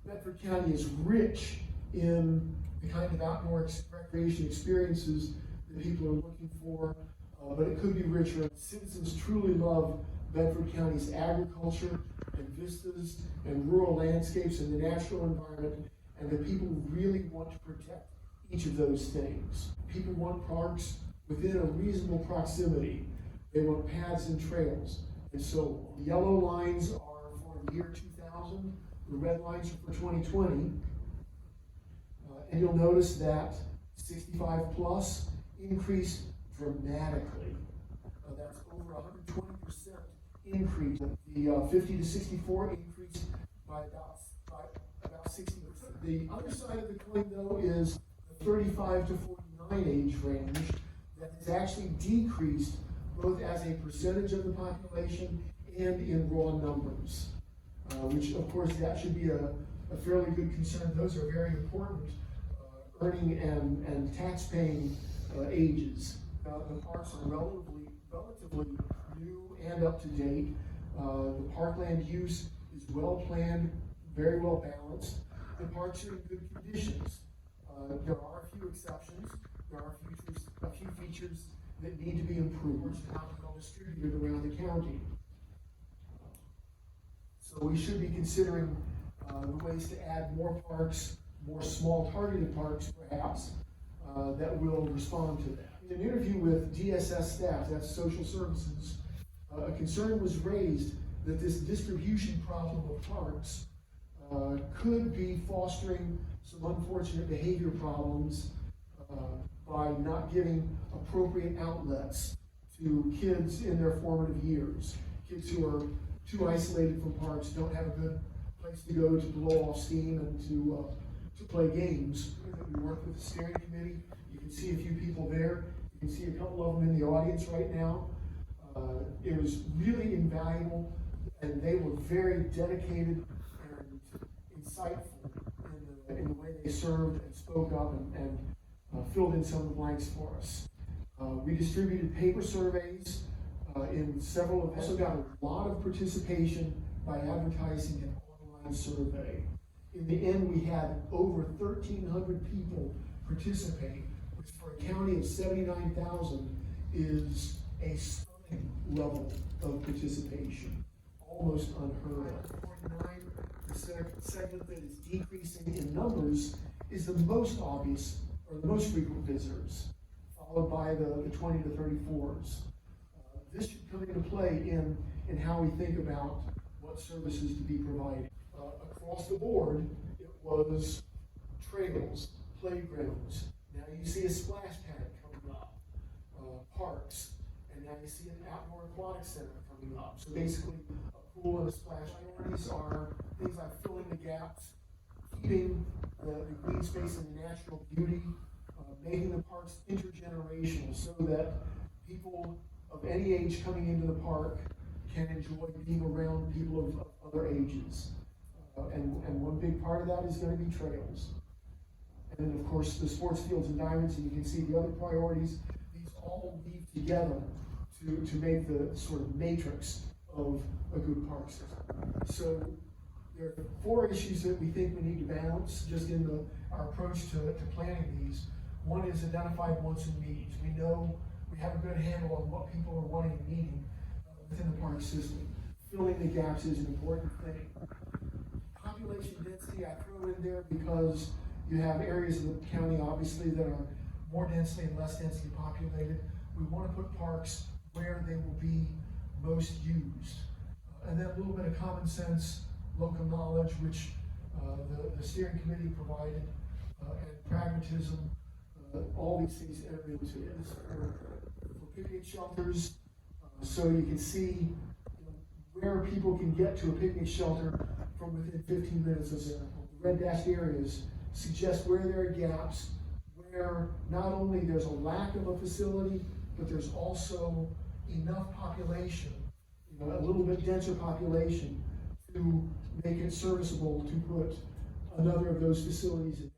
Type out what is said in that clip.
Bedford County is rich in the kind of outdoor recreation experiences that people are looking for, but it could be richer. Citizens truly love Bedford County's agriculture and vistas and rural landscapes and the natural environment, and the people really want to protect each of those things. People want parks within a reasonable proximity. They want paths and trails. And so the yellow lines are for the year 2000, the red lines are for 2020. And you'll notice that 65 plus increased dramatically. That's over 120% increase. The 50 to 64 increased by about 60%. The other side of the coin, though, is the 35 to 49 age range that has actually decreased both as a percentage of the population and in raw numbers, which of course that should be a fairly good concern. Those are very important earning and tax-paying ages. The parks are relatively new and up to date. The parkland use is well planned, very well balanced. The parks are in good conditions. There are a few exceptions. There are a few features that need to be improved, how well distributed around the county. So we should be considering the ways to add more parks, more small targeted parks perhaps, that will respond to that. In an interview with DSS staff, that's social services, a concern was raised that this distribution problem of parks could be fostering some unfortunate behavior problems by not giving appropriate outlets to kids in their formative years. Kids who are too isolated from parks, don't have a good place to go to blow off steam and to play games. We work with the steering committee. You can see a few people there. You can see a couple of them in the audience right now. It was really invaluable, and they were very dedicated and insightful in the way they served and spoke up and filled in some of the blanks for us. We distributed paper surveys in several of them. Also got a lot of participation by advertising an online survey. In the end, we had over 1,300 people participate, which for a county of 79,000 is a stunning level of participation, almost unheard of. 49, the segment that is decreasing in numbers is the most obvious or the most frequent visitors, followed by the 20 to 34s. This should come into play in how we think about what services to be provided. Across the board, it was trails, playgrounds. Now you see a splash pad coming up, parks, and now you see an outdoor aquatic center coming up. So basically, a pool and a splash. Priorities are things like filling the gaps, keeping the green space and the natural beauty, making the parks intergenerational so that people of any age coming into the park can enjoy being around people of other ages. And one big part of that is going to be trails. And then, of course, the sports fields and diamonds, and you can see the other priorities. These all weave together to make the sort of matrix of a good park system. So there are 4 issues that we think we need to balance just in our approach to planning these. One is identified wants and needs. We know we have a good handle on what people are wanting and needing within the park system. Filling the gaps is an important thing. Population density I throw in there because you have areas of the county obviously that are more densely and less densely populated. We want to put parks where they will be most used. And then a little bit of common sense, local knowledge, which the steering committee provided, and pragmatism. All these things enter into this. For picnic shelters, so you can see where people can get to a picnic shelter from within 15 minutes of their home. The red dashed areas suggest where there are gaps, where not only there's a lack of a facility, but there's also enough population, a little bit denser population to make it serviceable to put another of those facilities in.